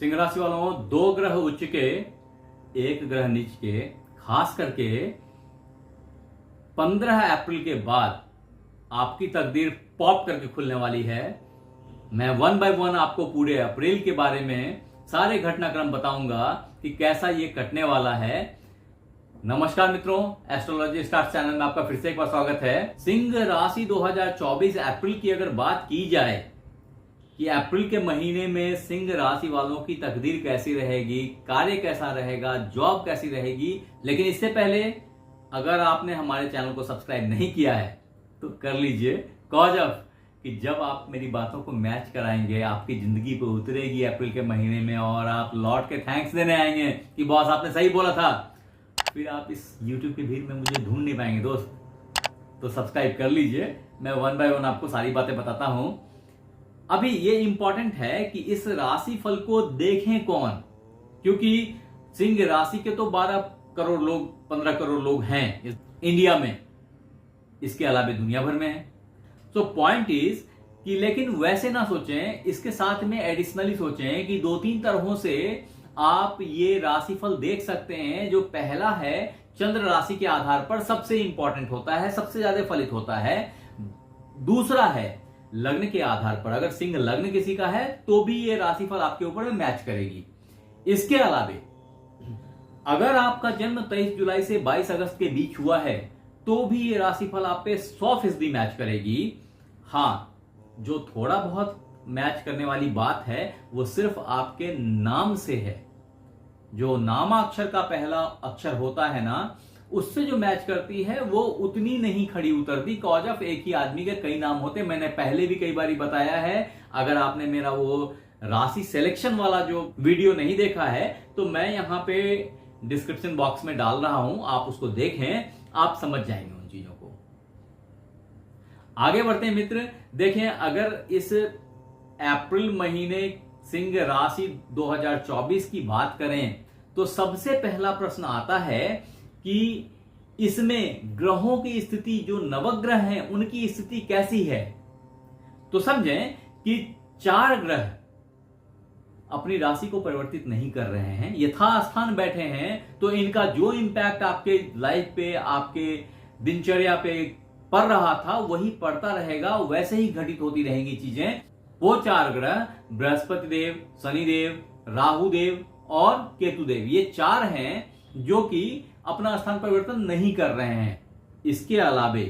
सिंह राशि वालों, 2 ग्रह उच्च के 1 ग्रह नीच के, खास करके 15 अप्रैल के बाद आपकी तकदीर पॉप करके खुलने वाली है। मैं 1 बाय 1 आपको पूरे अप्रैल के बारे में सारे घटनाक्रम बताऊंगा कि कैसा ये कटने वाला है। नमस्कार मित्रों, एस्ट्रोलॉजी स्टार्स चैनल में आपका फिर से एक बार स्वागत है। सिंह राशि 2024 अप्रैल की अगर बात की जाए कि अप्रैल के महीने में सिंह राशि वालों की तकदीर कैसी रहेगी, कार्य कैसा रहेगा, जॉब कैसी रहेगी, लेकिन इससे पहले अगर आपने हमारे चैनल को सब्सक्राइब नहीं किया है तो कर लीजिए। कॉज ऑफ कि जब आप मेरी बातों को मैच कराएंगे, आपकी जिंदगी पे उतरेगी अप्रैल के महीने में और आप लौट के थैंक्स देने आएंगे कि बॉस आपने सही बोला था, फिर आप इस YouTube की भीड़ में मुझे ढूंढ नहीं पाएंगे दोस्त। तो सब्सक्राइब कर लीजिए, मैं 1 बाय 1 आपको सारी बातें बताता हूं। अभी ये इंपॉर्टेंट है कि इस राशि फल को देखें कौन, क्योंकि सिंह राशि के तो 12 करोड़ लोग, 15 करोड़ लोग हैं इंडिया में, इसके अलावा दुनिया भर में है। तो पॉइंट इज कि लेकिन वैसे ना सोचें, इसके साथ में एडिशनली सोचें कि 2-3 तरहों से आप ये राशिफल देख सकते हैं। जो पहला है, चंद्र राशि के आधार पर सबसे इंपॉर्टेंट होता है, सबसे ज्यादा फलित होता है। दूसरा है लग्न के आधार पर, अगर सिंह लग्न किसी का है तो भी ये राशिफल आपके ऊपर में मैच करेगी। इसके अलावा अगर आपका जन्म 23 जुलाई से 22 अगस्त के बीच हुआ है तो भी ये राशिफल आप पे 100% मैच करेगी। हाँ, जो थोड़ा बहुत मैच करने वाली बात है वो सिर्फ आपके नाम से है। जो नामाक्षर का पहला अक्षर होता है ना, उससे जो मैच करती है वो उतनी नहीं खड़ी उतरती। कॉज ऑफ एक ही आदमी के कई नाम होते, मैंने पहले भी कई बार बताया है। अगर आपने मेरा वो राशि सिलेक्शन वाला जो वीडियो नहीं देखा है तो मैं यहां पे डिस्क्रिप्शन बॉक्स में डाल रहा हूं, आप उसको देखें, आप समझ जाएंगे उन चीजों को। आगे बढ़ते हैं मित्र। देखें, अगर इस अप्रैल महीने सिंह राशि 2024 की बात करें तो सबसे पहला प्रश्न आता है कि इसमें ग्रहों की स्थिति, जो नवग्रह हैं उनकी स्थिति कैसी है। तो समझें कि 4 ग्रह अपनी राशि को परिवर्तित नहीं कर रहे हैं, यथास्थान बैठे हैं। तो इनका जो इंपैक्ट आपके लाइफ पे, आपके दिनचर्या पे पड़ रहा था वही पड़ता रहेगा, वैसे ही घटित होती रहेंगी चीजें। वो 4 ग्रह बृहस्पति देव, शनि देव, राहु देव और केतु देव, ये 4 हैं जो कि अपना स्थान परिवर्तन नहीं कर रहे हैं। इसके अलावे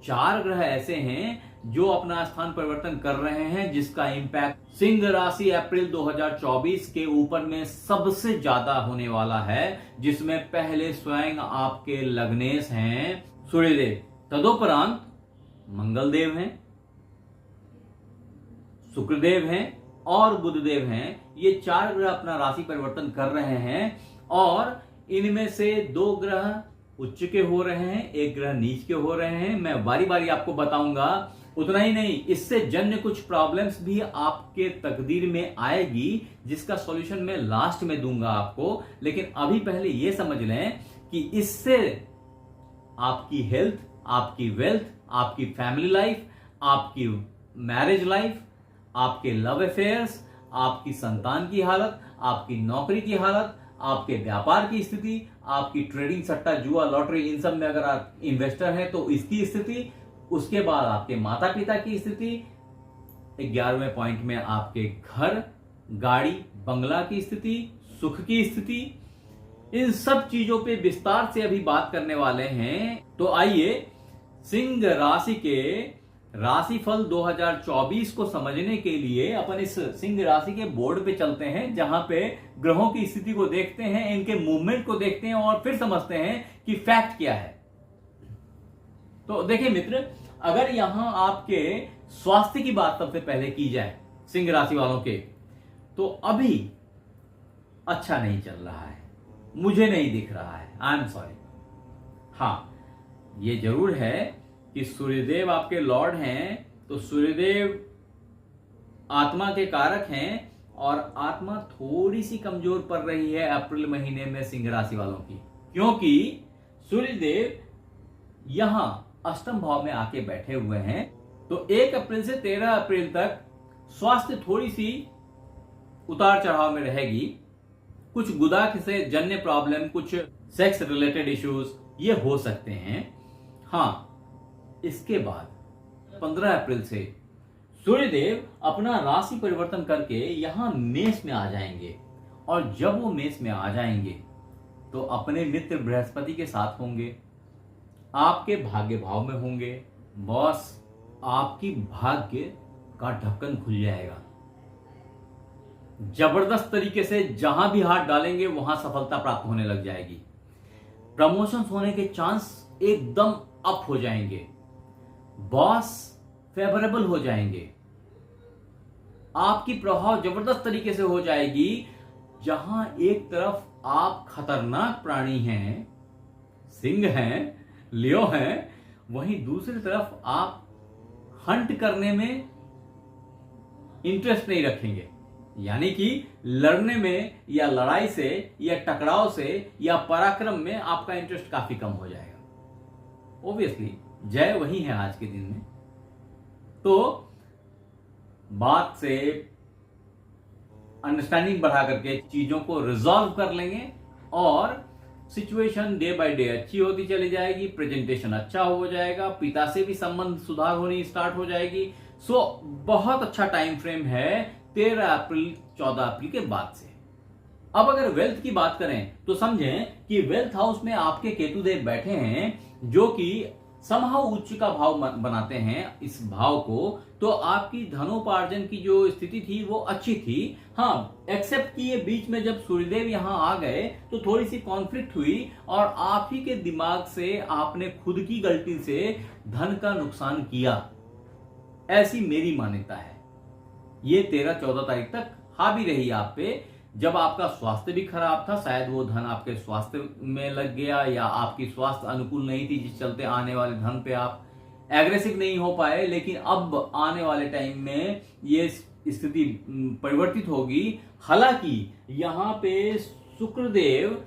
4 ग्रह ऐसे हैं जो अपना स्थान परिवर्तन कर रहे हैं, जिसका इंपैक्ट सिंह राशि अप्रैल 2024 के ऊपर में सबसे ज्यादा होने वाला है, जिसमें पहले स्वयं आपके लग्नेश हैं सूर्यदेव, तदोपरांत मंगल देव हैं, शुक्रदेव हैं और बुधदेव हैं। ये 4 ग्रह अपना राशि परिवर्तन कर रहे हैं और इनमें से 2 ग्रह उच्च के हो रहे हैं, 1 ग्रह नीच के हो रहे हैं। मैं बारी बारी आपको बताऊंगा। उतना ही नहीं, इससे जन्य कुछ प्रॉब्लम्स भी आपके तकदीर में आएगी, जिसका सॉल्यूशन मैं लास्ट में दूंगा आपको। लेकिन अभी पहले यह समझ लें कि इससे आपकी हेल्थ, आपकी वेल्थ, आपकी फैमिली लाइफ, आपकी मैरिज लाइफ, आपके लव अफेयर्स, आपकी संतान की हालत, आपकी नौकरी की हालत, आपके व्यापार की स्थिति, आपकी ट्रेडिंग, सट्टा, जुआ, लॉटरी, इन सब में अगर आप इन्वेस्टर हैं तो इसकी स्थिति, उसके बाद आपके माता पिता की स्थिति, 11वें पॉइंट में आपके घर, गाड़ी, बंगला की स्थिति, सुख की स्थिति, इन सब चीजों पे विस्तार से अभी बात करने वाले हैं। तो आइए सिंह राशि के राशिफल 2024 को समझने के लिए अपन इस सिंह राशि के बोर्ड पे चलते हैं, जहां पे ग्रहों की स्थिति को देखते हैं, इनके मूवमेंट को देखते हैं और फिर समझते हैं कि फैक्ट क्या है। तो देखिए मित्र, अगर यहां आपके स्वास्थ्य की बात सबसे पहले की जाए सिंह राशि वालों के, तो अभी अच्छा नहीं चल रहा है, मुझे नहीं दिख रहा है, आई एम सॉरी। हाँ, ये जरूर है कि सूर्यदेव आपके लॉर्ड हैं, तो सूर्यदेव आत्मा के कारक हैं और आत्मा थोड़ी सी कमजोर पड़ रही है अप्रैल महीने में सिंह राशि वालों की, क्योंकि सूर्यदेव यहां अष्टम भाव में आके बैठे हुए हैं। तो 1 अप्रैल से 13 अप्रैल तक स्वास्थ्य थोड़ी सी उतार चढ़ाव में रहेगी। कुछ गुदा से जन्य प्रॉब्लम, कुछ सेक्स रिलेटेड इश्यूज ये हो सकते हैं। हाँ, इसके बाद 15 अप्रैल से सूर्यदेव अपना राशि परिवर्तन करके यहां मेष में आ जाएंगे, और जब वो मेष में आ जाएंगे तो अपने मित्र बृहस्पति के साथ होंगे, आपके भाग्य भाव में होंगे। बॉस, आपकी भाग्य का ढक्कन खुल जाएगा। जबरदस्त तरीके से जहां भी हाथ डालेंगे वहां सफलता प्राप्त होने लग जाएगी। प्रमोशंस होने के चांस एकदम अप हो जाएंगे। बॉस फेवरेबल हो जाएंगे। आपकी प्रभाव जबरदस्त तरीके से हो जाएगी। जहां एक तरफ आप खतरनाक प्राणी हैं, सिंह हैं, लियो हैं, वहीं दूसरी तरफ आप हंट करने में इंटरेस्ट नहीं रखेंगे। यानी कि लड़ने में या लड़ाई से या टकराव से या पराक्रम में आपका इंटरेस्ट काफी कम हो जाएगा। ऑब्वियसली जय वही है आज के दिन में। तो बात से अंडरस्टैंडिंग बढ़ा करके चीजों को रिजॉल्व कर लेंगे और सिचुएशन डे बाय डे अच्छी होती चली जाएगी। प्रेजेंटेशन अच्छा हो जाएगा, पिता से भी संबंध सुधार होनी स्टार्ट हो जाएगी। सो बहुत अच्छा टाइम फ्रेम है 13 अप्रैल 14 अप्रैल के बाद से। अब अगर वेल्थ की बात करें तो समझें कि वेल्थ हाउस में आपके केतुदेव बैठे हैं, जो कि समहाउ उच्च का भाव बनाते हैं इस भाव को। तो आपकी धनोपार्जन की जो स्थिति थी वो अच्छी थी। हाँ, एक्सेप्ट कि ये बीच में जब सूर्यदेव यहां आ गए तो थोड़ी सी कॉन्फ्लिक्ट हुई और आप ही के दिमाग से आपने खुद की गलती से धन का नुकसान किया, ऐसी मेरी मान्यता है। ये 13-14 तारीख तक हावी रही आप पे। जब आपका स्वास्थ्य भी खराब था, शायद वो धन आपके स्वास्थ्य में लग गया या आपकी स्वास्थ्य अनुकूल नहीं थी, जिस चलते आने वाले धन पे आप एग्रेसिव नहीं हो पाए। लेकिन अब आने वाले टाइम में ये स्थिति परिवर्तित होगी। हालांकि यहाँ पे शुक्रदेव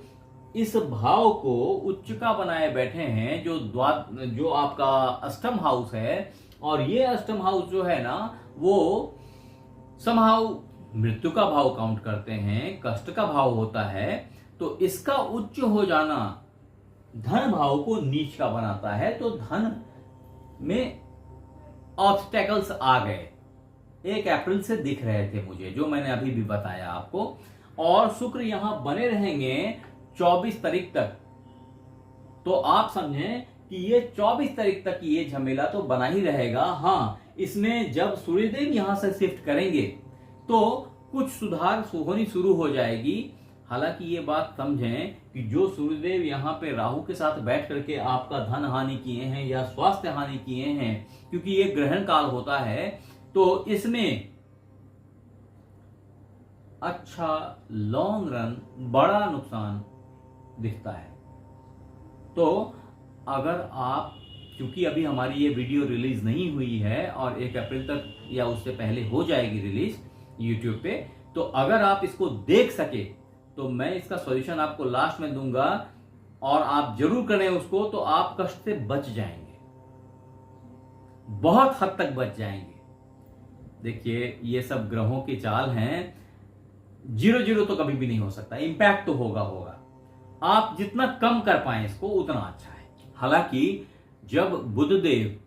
इस भाव को उच्च का बनाए बैठे हैं, जो आपका अष्टम हाउस है। और ये अष्टम हाउस जो है ना, वो समहाउ मृत्यु का भाव काउंट करते हैं, कष्ट का भाव होता है। तो इसका उच्च हो जाना धन भाव को नीच का बनाता है। तो धन में ऑब्स्टेकल्स आ गए, 1 अप्रैल से दिख रहे थे मुझे, जो मैंने अभी भी बताया आपको। और शुक्र यहां बने रहेंगे 24 तारीख तक। तो आप समझें कि ये 24 तारीख तक ये झमेला तो बना ही रहेगा। हाँ, इसमें जब सूर्यदेव यहां से शिफ्ट करेंगे तो कुछ सुधार होनी शुरू हो जाएगी। हालांकि ये बात समझें कि जो सूर्यदेव यहाँ पे राहु के साथ बैठ करके आपका धन हानि किए हैं या स्वास्थ्य हानि किए हैं, क्योंकि ये ग्रहण काल होता है, तो इसमें अच्छा लॉन्ग रन बड़ा नुकसान दिखता है। तो अगर आप, क्योंकि अभी हमारी ये वीडियो रिलीज नहीं हुई है और 1 अप्रैल तक या उससे पहले हो जाएगी रिलीज यूट्यूब पे, तो अगर आप इसको देख सके तो मैं इसका सॉल्यूशन आपको लास्ट में दूंगा और आप जरूर करें उसको, तो आप कष्ट से बच जाएंगे, बहुत हद तक बच जाएंगे। देखिए, ये सब ग्रहों की चाल हैं। 0-0 तो कभी भी नहीं हो सकता, इंपैक्ट तो होगा। आप जितना कम कर पाए इसको उतना अच्छा है। हालांकि जब बुधदेव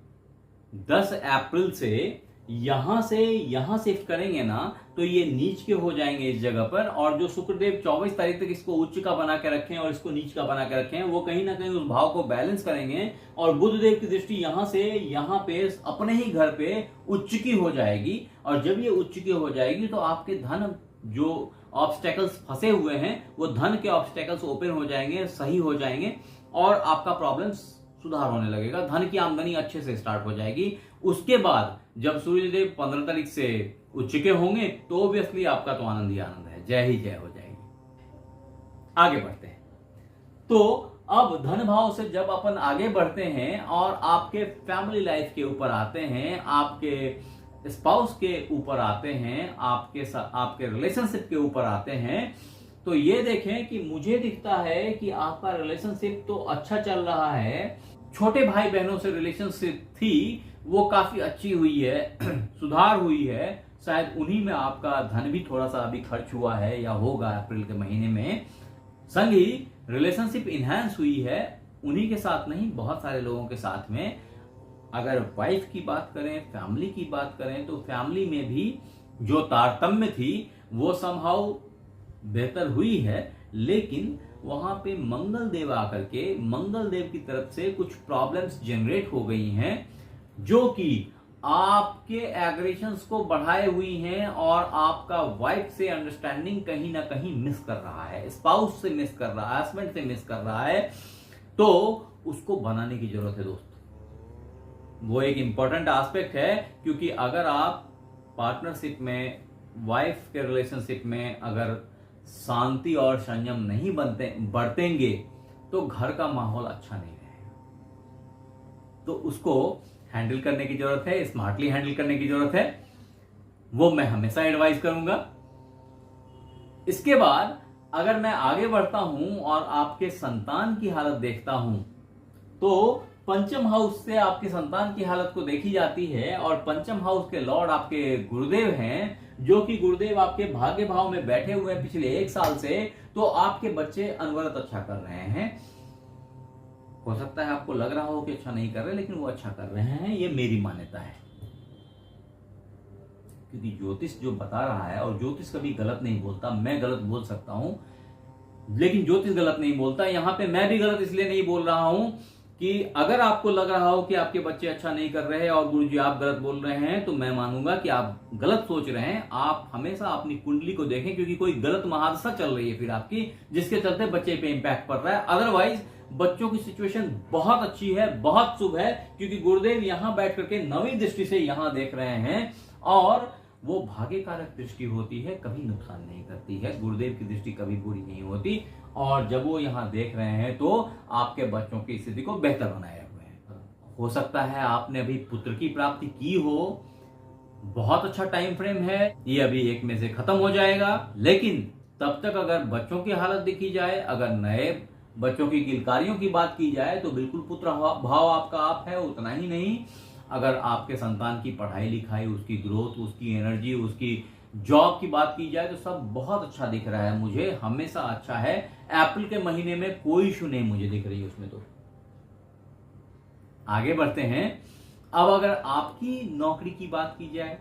10 अप्रैल से यहां शिफ्ट करेंगे ना, तो ये नीच के हो जाएंगे इस जगह पर। और जो शुक्रदेव 24 तारीख तक इसको उच्च का बना के रखें और इसको नीच का बना के रखें, वो कहीं ना कहीं उस भाव को बैलेंस करेंगे। और बुधदेव की दृष्टि यहां से यहां पे अपने ही घर पे उच्च की हो जाएगी। और जब ये उच्च की हो जाएगी तो आपके धन जो ऑब्स्टेकल्स फंसे हुए हैं, वो धन के ऑब्स्टेकल्स ओपन हो जाएंगे, सही हो जाएंगे और आपका प्रॉब्लम सुधार होने लगेगा। धन की आमदनी अच्छे से स्टार्ट हो जाएगी। उसके बाद जब सूर्यदेव 15 तारीख से उच्च के होंगे तो ऑब्वियसली आपका तो आनंद ही आनंद है, जय ही जय हो जाएगी। आगे बढ़ते हैं। तो अब धन भाव से जब अपन आगे बढ़ते हैं और आपके फैमिली लाइफ के ऊपर आते हैं, आपके स्पाउस के ऊपर आते हैं, आपके रिलेशनशिप के ऊपर आते हैं, तो ये देखें कि मुझे दिखता है कि आपका रिलेशनशिप तो अच्छा चल रहा है। छोटे भाई बहनों से रिलेशनशिप थी वो काफी अच्छी हुई है, सुधार हुई है, शायद उन्हीं में आपका धन भी थोड़ा सा अभी खर्च हुआ है या होगा अप्रैल के महीने में। संग ही रिलेशनशिप इनहैंस हुई है, उन्हीं के साथ नहीं, बहुत सारे लोगों के साथ में। अगर वाइफ की बात करें, फैमिली की बात करें, तो फैमिली में भी जो तारतम्य थी वो समहाउ बेहतर हुई है, लेकिन वहां पे मंगल देव आकर के मंगल देव की तरफ से कुछ प्रॉब्लम्स जनरेट हो गई हैं जो कि आपके एग्रेशंस को बढ़ाए हुई हैं और आपका वाइफ से अंडरस्टैंडिंग कहीं ना कहीं मिस कर रहा है, स्पाउस से मिस कर रहा है, हस्बैंड से मिस कर रहा है। तो उसको बनाने की जरूरत है दोस्त। वो एक इंपॉर्टेंट एस्पेक्ट है, क्योंकि अगर आप पार्टनरशिप में, वाइफ के रिलेशनशिप में अगर शांति और संयम नहीं बरतेंगे तो घर का माहौल अच्छा नहीं रहेगा। तो उसको हैंडल करने की जरूरत है, स्मार्टली हैंडल करने की जरूरत है, वो मैं हमेशा एडवाइस करूंगा। इसके बाद अगर मैं आगे बढ़ता हूं और आपके संतान की हालत देखता हूं, तो पंचम हाउस से आपके संतान की हालत को देखी जाती है, और पंचम हाउस के लॉर्ड आपके गुरुदेव हैं, जो कि गुरुदेव आपके भाग्य भाव में बैठे हुए हैं पिछले 1 साल से। तो आपके बच्चे अनवरत अच्छा कर रहे हैं। हो सकता है आपको लग रहा हो कि अच्छा नहीं कर रहे, लेकिन वो अच्छा कर रहे हैं, ये मेरी मान्यता है। क्योंकि ज्योतिष जो बता रहा है, और ज्योतिष कभी गलत नहीं बोलता, मैं गलत बोल सकता हूं लेकिन ज्योतिष गलत नहीं बोलता। यहां पे मैं भी गलत इसलिए नहीं बोल रहा हूं कि अगर आपको लग रहा हो कि आपके बच्चे अच्छा नहीं कर रहे हैं और गुरुजी आप गलत बोल रहे हैं, तो मैं मानूंगा कि आप गलत सोच रहे हैं। आप हमेशा अपनी कुंडली को देखें, क्योंकि कोई गलत महादशा चल रही है फिर आपकी, जिसके चलते बच्चे पे इंपैक्ट पड़ रहा है। अदरवाइज बच्चों की सिचुएशन बहुत अच्छी है, बहुत शुभ है, क्योंकि गुरुदेव यहां बैठ करके 9वीं दृष्टि से यहां देख रहे हैं, और वो भाग्यकारक दृष्टि होती है, कभी नुकसान नहीं करती है। गुरुदेव की दृष्टि कभी बुरी नहीं होती, और जब वो यहां देख रहे हैं तो आपके बच्चों की स्थिति को बेहतर बनाए हुए हैं। हो सकता है आपने अभी पुत्र की प्राप्ति की हो, बहुत अच्छा टाइम फ्रेम है, ये अभी 1 में से खत्म हो जाएगा। लेकिन तब तक अगर बच्चों की हालत देखी जाए, अगर नए बच्चों की किलकारियों की बात की जाए, तो बिल्कुल पुत्र भाव आपका आप है, उतना ही नहीं। अगर आपके संतान की पढ़ाई लिखाई, उसकी ग्रोथ, उसकी एनर्जी, उसकी जॉब की बात की जाए, तो सब बहुत अच्छा दिख रहा है मुझे, हमेशा अच्छा है। अप्रैल के महीने में कोई इशू नहीं मुझे दिख रही है उसमें। तो आगे बढ़ते हैं। अब अगर आपकी नौकरी की बात की जाए,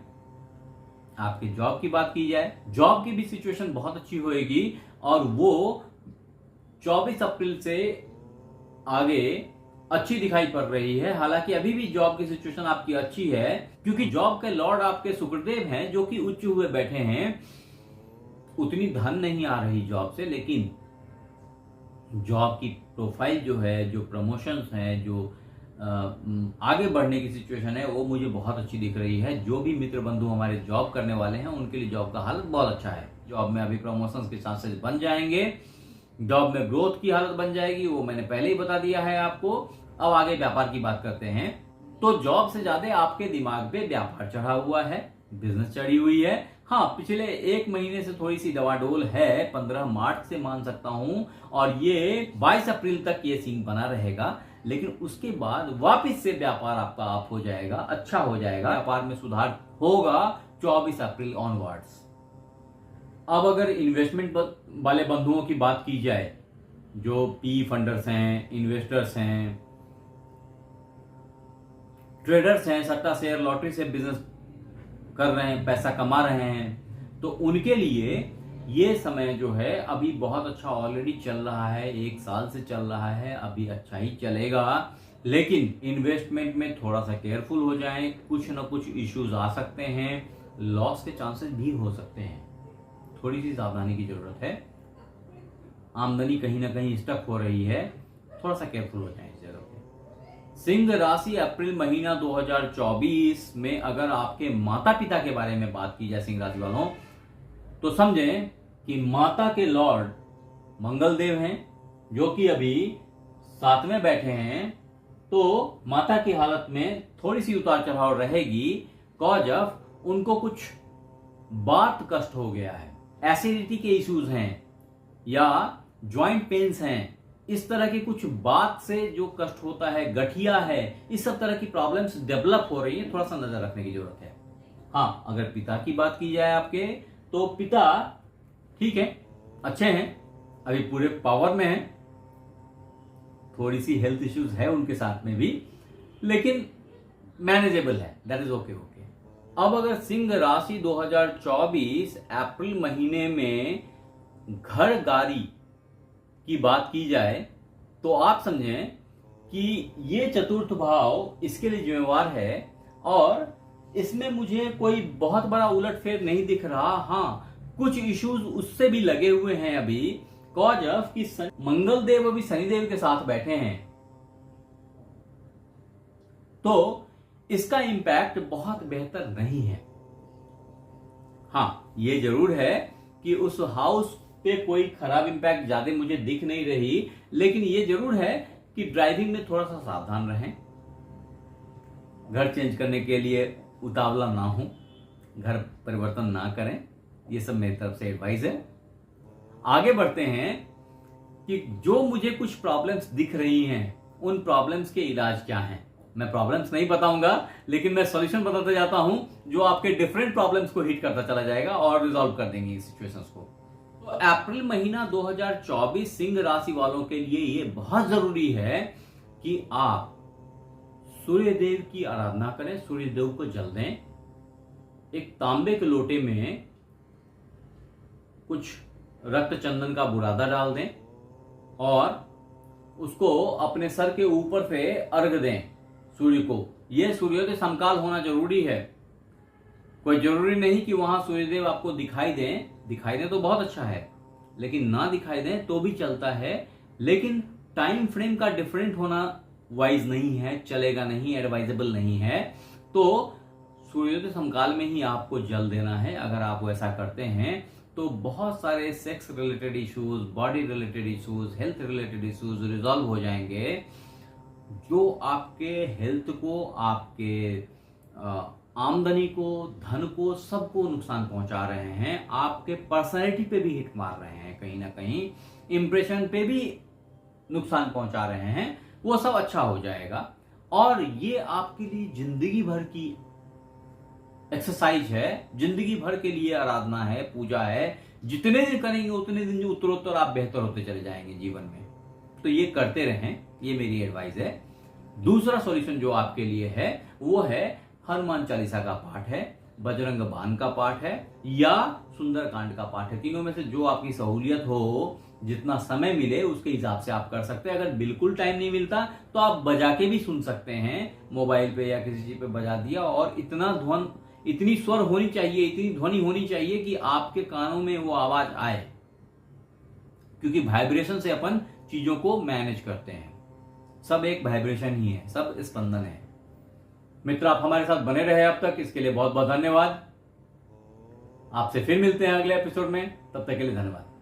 आपके जॉब की बात की जाए, जॉब की भी सिचुएशन बहुत अच्छी होएगी, और वो 24 अप्रैल से आगे अच्छी दिखाई पड़ रही है। हालांकि अभी भी जॉब की सिचुएशन आपकी अच्छी है, क्योंकि जॉब के लॉर्ड आपके शुक्रदेव हैं, जो कि उच्च हुए बैठे हैं। उतनी धन नहीं आ रही जॉब से, लेकिन जॉब की प्रोफाइल जो है, जो प्रमोशंस हैं, जो आगे बढ़ने की सिचुएशन है, वो मुझे बहुत अच्छी दिख रही है। जो भी मित्र बंधु हमारे जॉब करने वाले हैं, उनके लिए जॉब का हालत बहुत अच्छा है। जॉब में अभी प्रमोशंस के चांसेस बन जाएंगे, जॉब में ग्रोथ की हालत बन जाएगी, वो मैंने पहले ही बता दिया है आपको। अब आगे व्यापार की बात करते हैं। तो जॉब से ज्यादा आपके दिमाग पे व्यापार चढ़ा हुआ है, बिजनेस चढ़ी हुई है। हाँ, पिछले 1 महीने से थोड़ी सी डवाडोल है, 15 मार्च से मान सकता हूं, और ये 22 अप्रैल तक ये सीन बना रहेगा। लेकिन उसके बाद वापस से व्यापार आपका अप हो जाएगा, अच्छा हो जाएगा, व्यापार में सुधार होगा 24 अप्रैल ऑनवर्ड्स। अब अगर इन्वेस्टमेंट वाले बंधुओं की बात की जाए, जो पी फंडर्स हैं, इन्वेस्टर्स हैं, ट्रेडर्स हैं, सट्टा शेयर लॉटरी से बिजनेस कर रहे हैं, पैसा कमा रहे हैं, तो उनके लिए ये समय जो है अभी बहुत अच्छा ऑलरेडी चल रहा है, 1 साल से चल रहा है, अभी अच्छा ही चलेगा। लेकिन इन्वेस्टमेंट में थोड़ा सा केयरफुल हो जाएं, कुछ ना कुछ इश्यूज आ सकते हैं, लॉस के चांसेस भी हो सकते हैं, थोड़ी सी सावधानी की जरूरत है। आमदनी कहीं ना कहीं स्टक हो रही है, थोड़ा सा केयरफुल हो जाए इस जगह पे। सिंह राशि अप्रैल महीना 2024 में अगर आपके माता पिता के बारे में बात की जाए सिंह राशि वालों, तो समझें कि माता के लॉर्ड मंगल देव हैं, जो कि अभी 7 में बैठे हैं। तो माता की हालत में थोड़ी सी उतार चढ़ाव रहेगी, कॉज ऑफ उनको कुछ बात कष्ट हो गया है, एसिडिटी के इश्यूज हैं या जॉइंट पेन्स हैं, इस तरह की कुछ बात से जो कष्ट होता है, गठिया है, इस सब तरह की प्रॉब्लम्स डेवलप हो रही है, थोड़ा सा नजर रखने की जरूरत है। हाँ, अगर पिता की बात की जाए आपके, तो पिता ठीक है, अच्छे हैं, अभी पूरे पावर में हैं, थोड़ी सी हेल्थ इश्यूज है उनके साथ में भी, लेकिन मैनेजेबल है, दैट इज ओके ओके। अब अगर सिंह राशि 2024 अप्रैल महीने में घर गाड़ी की बात की जाए, तो आप समझें कि ये चतुर्थ भाव इसके लिए जिम्मेवार है, और इसमें मुझे कोई बहुत बड़ा उलटफेर नहीं दिख रहा। हाँ, कुछ इश्यूज उससे भी लगे हुए हैं अभी, कॉज ऑफ कि मंगल देव अभी शनिदेव के साथ बैठे हैं, तो इसका इंपैक्ट बहुत बेहतर नहीं है। हाँ, ये जरूर है कि उस हाउस पे कोई खराब इंपैक्ट ज्यादा मुझे दिख नहीं रही, लेकिन ये जरूर है कि ड्राइविंग में थोड़ा सा सावधान रहें, घर चेंज करने के लिए उतावला ना हो, घर परिवर्तन ना करें, ये सब मेरी तरफ से एडवाइस है। आगे बढ़ते हैं कि जो मुझे कुछ प्रॉब्लम्स दिख रही हैं, उन प्रॉब्लम्स के इलाज क्या हैं। मैं प्रॉब्लम्स नहीं बताऊंगा, लेकिन मैं सॉल्यूशन बताता जाता हूं, जो आपके डिफरेंट प्रॉब्लम्स को हिट करता चला जाएगा और रिजॉल्व कर देंगे इस सिचुएशंस को। तो अप्रैल महीना 2024 सिंह राशि वालों के लिए ये बहुत जरूरी है कि आप सूर्य देव की आराधना करें, सूर्य देव को जल दें, एक तांबे के लोटे में कुछ रक्त चंदन का बुरादा डाल दें और उसको अपने सर के ऊपर से अर्घ दें सूर्य को। यह सूर्योदय समकाल होना जरूरी है, कोई जरूरी नहीं कि वहां सूर्यदेव आपको दिखाई दें तो बहुत अच्छा है, लेकिन ना दिखाई दें तो भी चलता है, लेकिन टाइम फ्रेम का डिफरेंट होना वाइज नहीं है, चलेगा नहीं, एडवाइजेबल नहीं है। तो सूर्योदय समकाल में ही आपको जल देना है। अगर आप वैसा करते हैं तो बहुत सारे sex related issues, body related issues, health related issues resolve हो जाएंगे, जो आपके हेल्थ को, आपके आमदनी को, धन को, सबको नुकसान पहुंचा रहे हैं, आपके पर्सनैलिटी पे भी हिट मार रहे हैं, कहीं ना कहीं इंप्रेशन पे भी नुकसान पहुंचा रहे हैं, वो सब अच्छा हो जाएगा। और ये आपके लिए जिंदगी भर की एक्सरसाइज है, जिंदगी भर के लिए आराधना है, पूजा है। जितने दिन करेंगे उतने दिन उत्तरोत्तर आप बेहतर होते चले जाएंगे जीवन में। तो ये करते रहें, ये मेरी एडवाइस है। दूसरा सॉल्यूशन जो आपके लिए है वो है हनुमान चालीसा का पाठ है, बजरंग बाण का पाठ है, या सुंदरकांड का पाठ है। तीनों में से जो आपकी सहूलियत हो, जितना समय मिले उसके हिसाब से आप कर सकते हैं। अगर बिल्कुल टाइम नहीं मिलता तो आप बजा के भी सुन सकते हैं, मोबाइल पे या किसी चीज पे बजा दिया, और इतनी स्वर होनी चाहिए, इतनी ध्वनि होनी चाहिए कि आपके कानों में वो आवाज आए, क्योंकि वाइब्रेशन से अपन चीजों को मैनेज करते हैं। सब एक वाइब्रेशन ही है, सब स्पंदन है। मित्र, आप हमारे साथ बने रहे अब तक, इसके लिए बहुत बहुत धन्यवाद। आपसे फिर मिलते हैं अगले एपिसोड में, तब तक के लिए धन्यवाद।